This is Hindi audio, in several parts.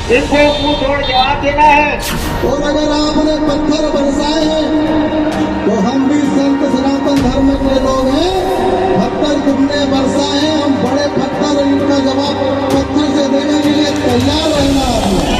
इनको मुंह तोड़ जवाब देना है। और अगर आपने पत्थर बरसाए हैं तो हम भी संत सनातन धर्म के लोग हैं। पत्थर तुमने बरसाए हैं, हम बड़े पत्थर, इनका जवाब पत्थर से देने के लिए तैयार रहना आपने।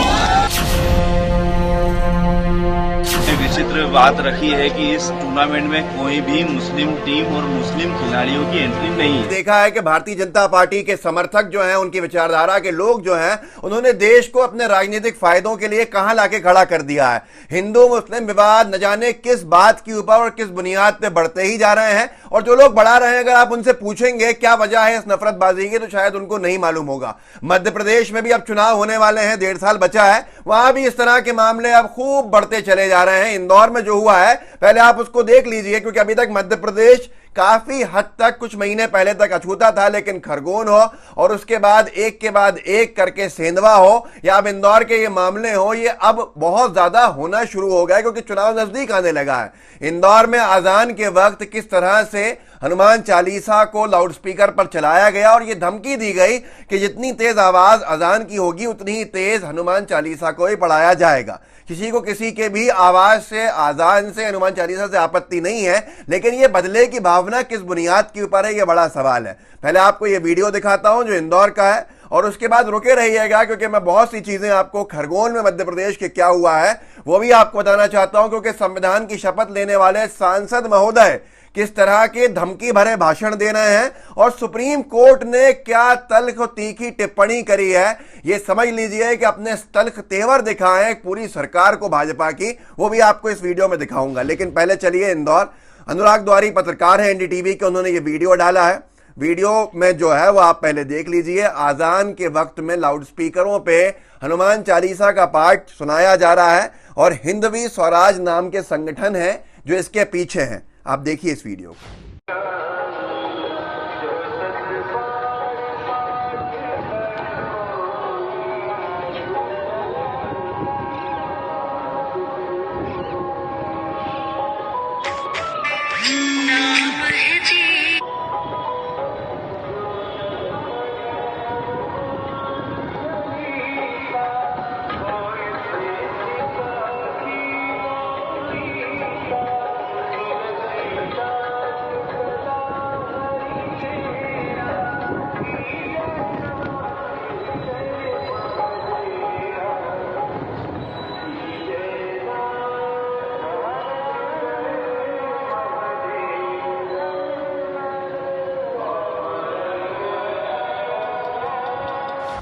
विचित्र बात रखी है कि इस टूर्नामेंट में कोई भी मुस्लिम टीम और मुस्लिम खिलाड़ियों की एंट्री नहीं है। देखा है कि भारतीय जनता पार्टी के समर्थक जो हैं, उनकी विचारधारा के लोग जो हैं, उन्होंने देश को अपने राजनीतिक फायदों के लिए कहां लाके खड़ा कर दिया है। हिंदू मुस्लिम विवाद न जाने किस बात के ऊपर और किस बुनियाद पे बढ़ते ही जा रहे हैं, और जो लोग बढ़ा रहे हैं, अगर आप उनसे पूछेंगे क्या वजह है इस नफरतबाजी की, तो शायद उनको नहीं मालूम होगा। मध्य प्रदेश में भी अब चुनाव होने वाले हैं, 1.5 साल बचा है, वहां भी इस तरह के मामले अब खूब बढ़ते चले जा रहे हैं। इंदौर में जो हुआ है, पहले आप उसको देख लीजिए, क्योंकि अभी तक मध्य प्रदेश काफी हद तक कुछ महीने पहले तक अछूता था, लेकिन खरगोन हो और उसके बाद एक करके सेंधवा हो या अब इंदौर के ये मामले हो, ये अब बहुत ज्यादा होना शुरू हो गया, क्योंकि चुनाव नजदीक आने लगा है। इंदौर में अजान के वक्त किस तरह से हनुमान चालीसा को लाउडस्पीकर पर चलाया गया और ये धमकी दी गई कि जितनी तेज आवाज अजान की होगी उतनी ही तेज हनुमान चालीसा को ही पढ़ाया जाएगा। किसी को किसी के भी आवाज से, आजान से, हनुमान चालीसा से आपत्ति नहीं है, लेकिन ये बदले की भावना किस बुनियाद के ऊपर है, ये बड़ा सवाल है। पहले आपको ये वीडियो दिखाता हूं जो इंदौर का है, और उसके बाद रुके रहिएगा, क्योंकि मैं बहुत सी चीजें आपको खरगोन में मध्य प्रदेश के क्या हुआ है वो भी आपको बताना चाहता हूं, क्योंकि संविधान की शपथ लेने वाले सांसद महोदय किस तरह के धमकी भरे भाषण दे रहे हैं और सुप्रीम कोर्ट ने क्या तल्ख और तीखी टिप्पणी करी है, ये समझ लीजिए कि अपने तल्ख तेवर दिखाएं पूरी सरकार को भाजपा की, वो भी आपको इस वीडियो में दिखाऊंगा। लेकिन पहले चलिए इंदौर। अनुराग द्वारी पत्रकार है एनडीटीवी के, उन्होंने ये वीडियो डाला है। वीडियो में जो है वो आप पहले देख लीजिए। आजान के वक्त में लाउडस्पीकरों पे हनुमान चालीसा का पाठ सुनाया जा रहा है और हिंदवी स्वराज नाम के संगठन है जो इसके पीछे हैं। आप देखिए इस वीडियो को।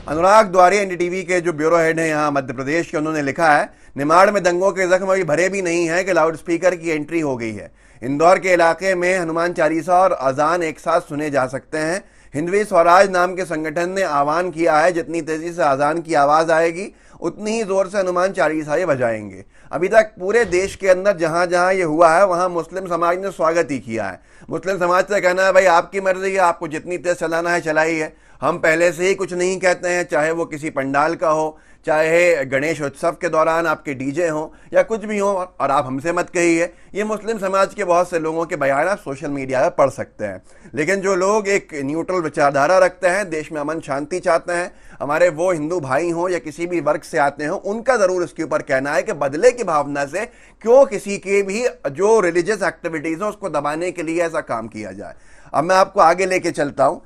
अनुराग द्वारी एनडीटीवी के जो ब्यूरो हेड हैं यहाँ मध्य प्रदेश के, उन्होंने लिखा है, निमाड़ में दंगों के जख्म अभी भरे भी नहीं है कि लाउडस्पीकर की एंट्री हो गई है। इंदौर के इलाके में हनुमान चालीसा और अजान एक साथ सुने जा सकते हैं। हिंदवी स्वराज नाम के संगठन ने आह्वान किया है, जितनी तेजी से अजान की आवाज आएगी उतनी ही जोर से हनुमान चालीसा ये बजाएंगे। अभी तक पूरे देश के अंदर जहां जहां ये हुआ है वहां मुस्लिम समाज ने स्वागत ही किया है। मुस्लिम समाज से कहना है भाई आपकी मर्जी है, आपको जितनी तेज चलाना है चलाइए, हम पहले से ही कुछ नहीं कहते हैं, चाहे वो किसी पंडाल का हो, चाहे गणेश उत्सव के दौरान आपके डीजे हो या कुछ भी हो, और आप हमसे मत कहिए। ये मुस्लिम समाज के बहुत से लोगों के बयान आप सोशल मीडिया पर पढ़ सकते हैं। लेकिन जो लोग एक न्यूट्रल विचारधारा रखते हैं, देश में अमन शांति चाहते हैं, हमारे वो हिंदू भाई हों या किसी भी वर्ग से आते हों, उनका जरूर इसके ऊपर कहना है कि बदले की भावना से क्यों किसी के भी जो रिलीजियस एक्टिविटीज हो उसको दबाने के लिए ऐसा काम किया जाए। अब मैं आपको आगे लेके चलता हूँ।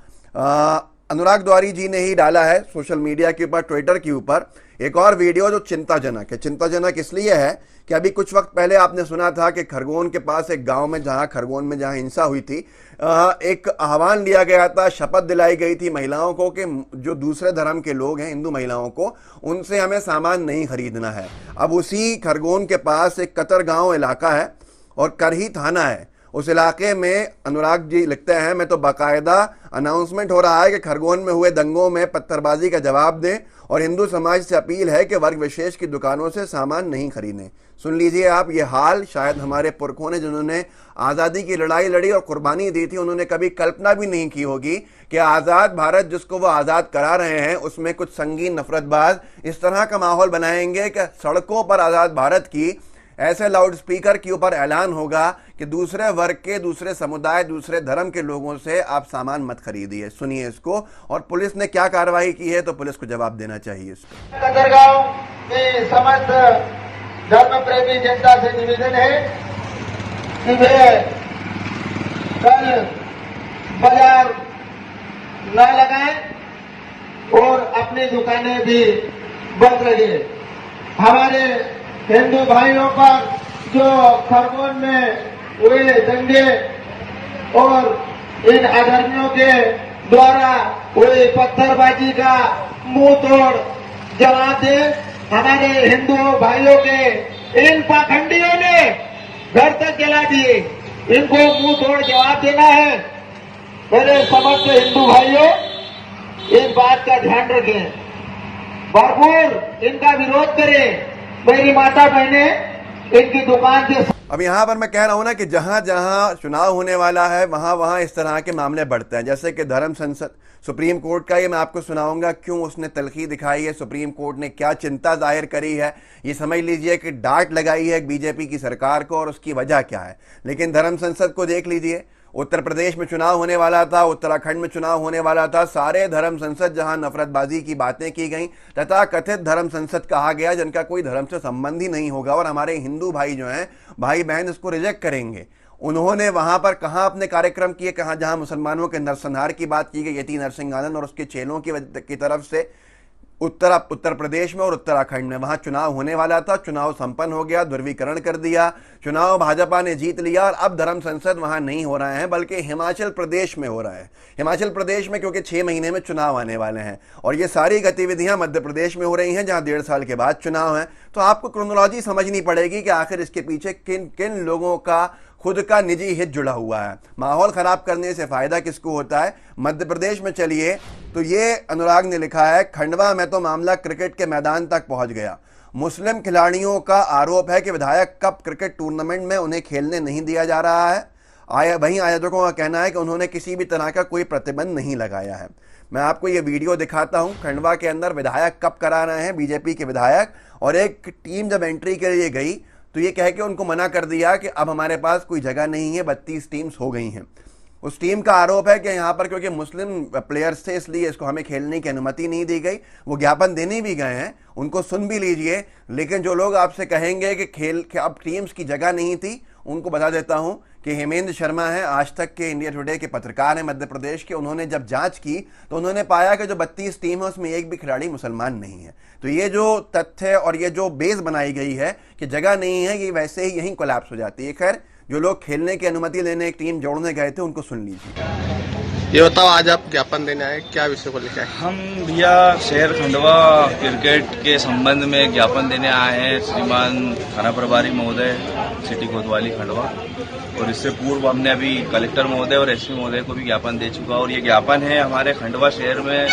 अनुराग द्वारी जी ने ही डाला है सोशल मीडिया के ऊपर, ट्विटर के ऊपर एक और वीडियो जो चिंताजनक है। चिंताजनक इसलिए है कि अभी कुछ वक्त पहले आपने सुना था कि खरगोन के पास एक गांव में, खरगोन में जहां हिंसा हुई थी, एक आह्वान लिया गया था, शपथ दिलाई गई थी महिलाओं को कि जो दूसरे धर्म के लोग हैं, हिंदू महिलाओं को, उनसे हमें सामान नहीं खरीदना है। अब उसी खरगोन के पास एक कतरगांव इलाका है और करही थाना है। उस इलाके में अनुराग जी लिखते हैं, मैं तो बाकायदा अनाउंसमेंट हो रहा है कि खरगोन में हुए दंगों में पत्थरबाजी का जवाब दें और हिंदू समाज से अपील है कि वर्ग विशेष की दुकानों से सामान नहीं खरीदें। सुन लीजिए आप, ये हाल शायद हमारे पुरखों ने, जिन्होंने आज़ादी की लड़ाई लड़ी और कुर्बानी दी थी, उन्होंने कभी कल्पना भी नहीं की होगी कि आज़ाद भारत जिसको वो आज़ाद करा रहे हैं उसमें कुछ संगीन नफरतबाज इस तरह का माहौल बनाएंगे कि सड़कों पर आज़ाद भारत की ऐसे लाउड स्पीकर के ऊपर ऐलान होगा कि दूसरे वर्ग के, दूसरे समुदाय, दूसरे धर्म के लोगों से आप सामान मत खरीदिए। सुनिए इसको, और पुलिस ने क्या कार्रवाई की है तो पुलिस को जवाब देना चाहिए इसको। कतरगांव के समस्त धर्म प्रेमी जनता से निवेदन है कि वे कल बाजार न लगाएं और अपनी दुकानें भी बंद रहे। हमारे हिंदू भाइयों पर जो खरगोन में हुए दंगे और इन अधर्मियों के द्वारा हुई पत्थरबाजी का मुंह तोड़ जवाब दे। हमारे हिंदू भाइयों के इन पाखंडियों ने घर तक जला दिए, इनको मुंह तोड़ जवाब देना है। मेरे समस्त हिंदू भाइयों, इस बात का ध्यान रखें, भरपूर इनका विरोध करें। मेरी माता बहने इनकी दुकान से। अब यहाँ पर मैं कह रहा हूँ ना कि जहाँ जहाँ चुनाव होने वाला है वहाँ वहाँ इस तरह के मामले बढ़ते हैं। जैसे कि धर्म संसद, सुप्रीम कोर्ट का, ये मैं आपको सुनाऊंगा क्यों उसने तलखी दिखाई है, सुप्रीम कोर्ट ने क्या चिंता जाहिर करी है। ये समझ लीजिए कि डांट लगाई है बीजेपी की सरकार को और उसकी वजह क्या है। लेकिन धर्म संसद को देख लीजिए, उत्तर प्रदेश में चुनाव होने वाला था, उत्तराखंड में चुनाव होने वाला था, सारे धर्म संसद जहां नफरतबाजी की बातें की गई, तथा कथित धर्म संसद कहा गया जिनका कोई धर्म से संबंध ही नहीं होगा, और हमारे हिंदू भाई जो हैं, भाई बहन इसको रिजेक्ट करेंगे। उन्होंने वहां पर कहां अपने कार्यक्रम किए, कहां जहां मुसलमानों के नरसंहार की बात की गई यति नरसिंह आनंद और उसके चेलों की तरफ से, उत्तर प्रदेश में और उत्तराखंड में वहां चुनाव होने वाला था। चुनाव संपन्न हो गया, ध्रुवीकरण कर दिया, चुनाव भाजपा ने जीत लिया और अब धर्म संसद वहां नहीं हो रहे हैं बल्कि हिमाचल प्रदेश में हो रहा है। हिमाचल प्रदेश में, क्योंकि 6 महीने में चुनाव आने वाले हैं और ये सारी गतिविधियां मध्य प्रदेश में हो रही हैं जहां 1.5 साल के बाद चुनाव है। तो आपको क्रोनोलॉजी समझनी पड़ेगी कि आखिर इसके पीछे किन किन लोगों का खुद का निजी हित जुड़ा हुआ है। माहौल खराब करने से फायदा किसको होता है। मध्य प्रदेश में चलिए तो ये अनुराग ने लिखा है, खंडवा में तो मामला क्रिकेट के मैदान तक पहुंच गया। मुस्लिम खिलाड़ियों का आरोप है कि विधायक कप क्रिकेट टूर्नामेंट में उन्हें खेलने नहीं दिया जा रहा है। वहीं आयोजकों का कहना है कि उन्होंने किसी भी तरह का कोई प्रतिबंध नहीं लगाया है। मैं आपको ये वीडियो दिखाता हूं। खंडवा के अंदर विधायक कप करा रहे हैं, बीजेपी के विधायक, और एक टीम जब एंट्री के लिए गई तो ये कह के उनको मना कर दिया कि अब हमारे पास कोई जगह नहीं है, 32 टीम्स हो गई हैं। उस टीम का आरोप है कि यहाँ पर क्योंकि मुस्लिम प्लेयर्स थे इसलिए इसको हमें खेलने की अनुमति नहीं दी गई। वो ज्ञापन देने भी गए हैं, उनको सुन भी लीजिए। लेकिन जो लोग आपसे कहेंगे कि अब टीम्स की जगह नहीं थी, उनको बता देता हूं कि हेमेंद्र शर्मा है, आज तक के इंडिया टुडे के पत्रकार हैं मध्य प्रदेश के। उन्होंने जब जांच की तो उन्होंने पाया कि जो 32 टीम है उसमें एक भी खिलाड़ी मुसलमान नहीं है। तो ये जो तथ्य और ये जो बेस बनाई गई है कि जगह नहीं है, ये वैसे ही यहीं कोलैप्स हो जाती है। खैर, जो लोग खेलने की अनुमति लेने एक टीम जोड़ने गए थे उनको सुन लीजिए। ये बताओ, आज आप ज्ञापन देने आए, क्या विषय को लेकर? हम भैया शहर खंडवा क्रिकेट के संबंध में ज्ञापन देने आए हैं श्रीमान थाना प्रभारी महोदय सिटी कोतवाली खंडवा, और इससे पूर्व हमने अभी कलेक्टर महोदय और एसपी महोदय को भी ज्ञापन दे चुका। और ये ज्ञापन है हमारे खंडवा शहर में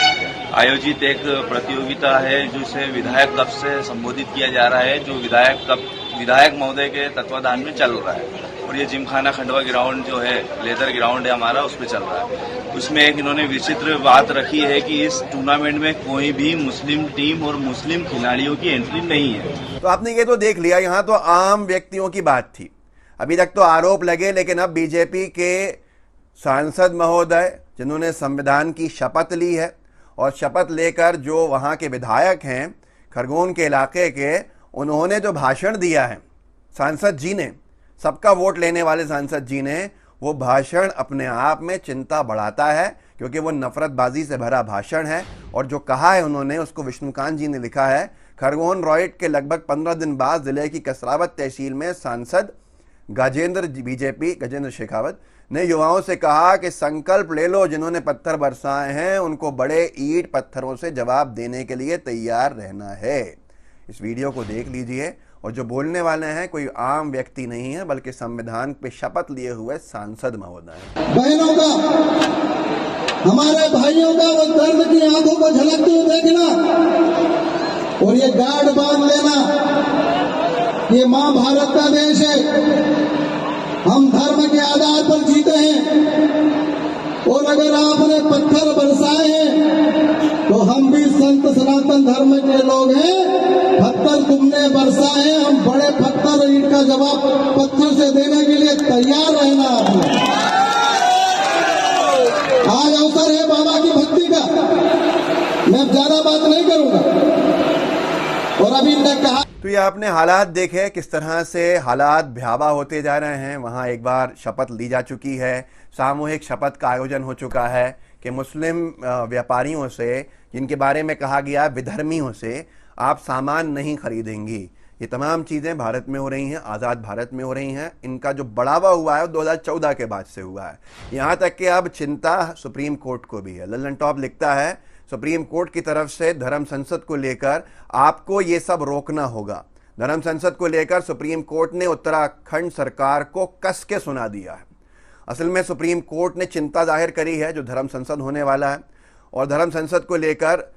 आयोजित एक प्रतियोगिता है जिसे विधायक कप से संबोधित किया जा रहा है, जो विधायक महोदय के तत्वाधान में चल रहा है। और ये जिमखाना खंडवा ग्राउंड जो है, लेदर ग्राउंड है हमारा, उस पर चल रहा है। उसमें एक इन्होंने विचित्र बात रखी है कि इस टूर्नामेंट में कोई भी मुस्लिम टीम और मुस्लिम खिलाड़ियों की एंट्री नहीं है। तो आपने ये तो देख लिया, यहाँ तो आम व्यक्तियों की बात थी। अभी तक तो आरोप लगे, लेकिन अब बीजेपी के सांसद महोदय जिन्होंने संविधान की शपथ ली है और शपथ लेकर जो वहाँ के विधायक हैं खरगोन के इलाके के, उन्होंने जो भाषण दिया है सांसद जी ने, सबका वोट लेने वाले सांसद जी ने, वो भाषण अपने आप में चिंता बढ़ाता है क्योंकि वो नफरतबाजी से भरा भाषण है। और जो कहा है उन्होंने, उसको विष्णुकांत जी ने लिखा है। खरगोन रॉयट के लगभग 15 दिन बाद जिले की कसरावत तहसील में सांसद गजेंद्र शेखावत ने युवाओं से कहा कि संकल्प ले लो, जिन्होंने पत्थर बरसाए हैं उनको बड़े ईंट पत्थरों से जवाब देने के लिए तैयार रहना है। इस वीडियो को देख लीजिए, और जो बोलने वाले हैं कोई आम व्यक्ति नहीं है बल्कि संविधान पे शपथ लिए हुए सांसद महोदय। बहनों का, हमारे भाइयों का वो दर्द की आंखों को झलकते हुए देखना और ये गार्ड बांध लेना। ये मां भारत का देश है, हम धर्म के आधार पर जीते हैं, और अगर आपने पत्थर बरसाए हैं तो हम भी संत सनातन धर्म के लोग हैं। पत्थर तुमने बरसाए, हम बड़े पत्थर इनका जवाब पत्थर से देने के लिए तैयार रहना आपने। आज अवसर है बाबा की भक्ति का, मैं ज्यादा बात नहीं करूंगा। और अभी ने कहा, तो ये आपने हालात देखे किस तरह से हालात भयावह होते जा रहे हैं। वहाँ एक बार शपथ ली जा चुकी है, सामूहिक शपथ का आयोजन हो चुका है कि मुस्लिम व्यापारियों से, जिनके बारे में कहा गया विधर्मियों से आप सामान नहीं खरीदेंगी। ये तमाम चीज़ें भारत में हो रही हैं, आज़ाद भारत में हो रही हैं। इनका जो बढ़ावा हुआ है 2014 के बाद से हुआ है। यहाँ तक कि अब चिंता सुप्रीम कोर्ट को भी है। लल्लन टॉप लिखता है सुप्रीम कोर्ट की तरफ से धर्म संसद को लेकर आपको ये सब रोकना होगा। धर्म संसद को लेकर सुप्रीम कोर्ट ने उत्तराखंड सरकार को कस के सुना दिया है। असल में सुप्रीम कोर्ट ने चिंता जाहिर करी है जो धर्म संसद होने वाला है, और धर्म संसद को लेकर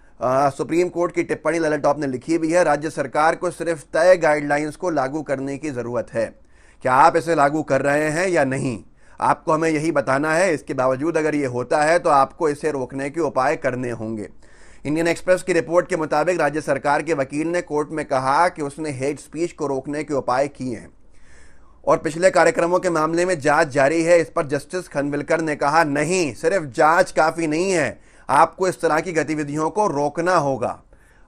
सुप्रीम कोर्ट की टिप्पणी लल्लन टॉप ने लिखी भी है। राज्य सरकार को सिर्फ तय गाइडलाइंस को लागू करने की ज़रूरत है। क्या आप इसे लागू कर रहे हैं या नहीं, आपको हमें यही बताना है। इसके बावजूद अगर ये होता है तो आपको इसे रोकने के उपाय करने होंगे। इंडियन एक्सप्रेस की रिपोर्ट के मुताबिक राज्य सरकार के वकील ने कोर्ट में कहा कि उसने हेट स्पीच को रोकने के उपाय किए हैं और पिछले कार्यक्रमों के मामले में जांच जारी है। इस पर जस्टिस खनविलकर ने कहा, नहीं, सिर्फ जांच काफ़ी नहीं है, आपको इस तरह की गतिविधियों को रोकना होगा।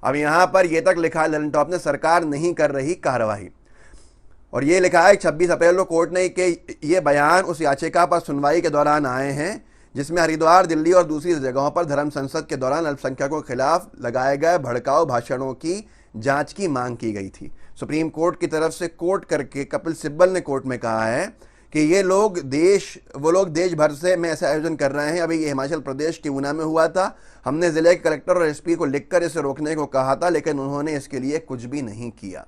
अब यहाँ पर यह तक लिखा है लल्लन टॉप ने, सरकार नहीं कर रही कार्रवाई। और ये लिखा है 26 अप्रैल को कोर्ट ने कि ये बयान उस याचिका पर सुनवाई के दौरान आए हैं जिसमें हरिद्वार, दिल्ली और दूसरी जगहों पर धर्म संसद के दौरान अल्पसंख्यकों के खिलाफ लगाए गए भड़काऊ भाषणों की जांच की मांग की गई थी। सुप्रीम कोर्ट की तरफ से कोर्ट करके कपिल सिब्बल ने कोर्ट में कहा है कि वो लोग देश भर से में ऐसे आयोजन कर रहे हैं। अभी ये हिमाचल प्रदेश के ऊना में हुआ था। हमने जिले के कलेक्टर और एसपी को लिखकर इसे रोकने को कहा था, लेकिन उन्होंने इसके लिए कुछ भी नहीं किया।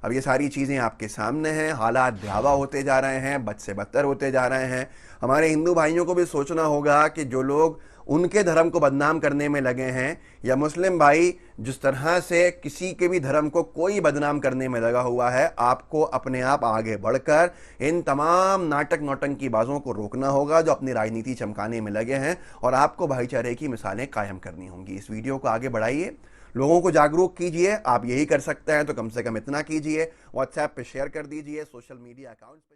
अब ये सारी चीज़ें आपके सामने हैं। हालात भयावह होते जा रहे हैं, बद से बदतर होते जा रहे हैं। हमारे हिंदू भाइयों को भी सोचना होगा कि जो लोग उनके धर्म को बदनाम करने में लगे हैं, या मुस्लिम भाई जिस तरह से किसी के भी धर्म को कोई बदनाम करने में लगा हुआ है, आपको अपने आप आगे बढ़कर इन तमाम नाटक नौटंकी बाजों को रोकना होगा जो अपनी राजनीति चमकाने में लगे हैं, और आपको भाईचारे की मिसालें कायम करनी होंगी। इस वीडियो को आगे बढ़ाइए, लोगों को जागरूक कीजिए। आप यही कर सकते हैं तो कम से कम इतना कीजिए, व्हाट्सएप पे शेयर कर दीजिए, सोशल मीडिया अकाउंट पे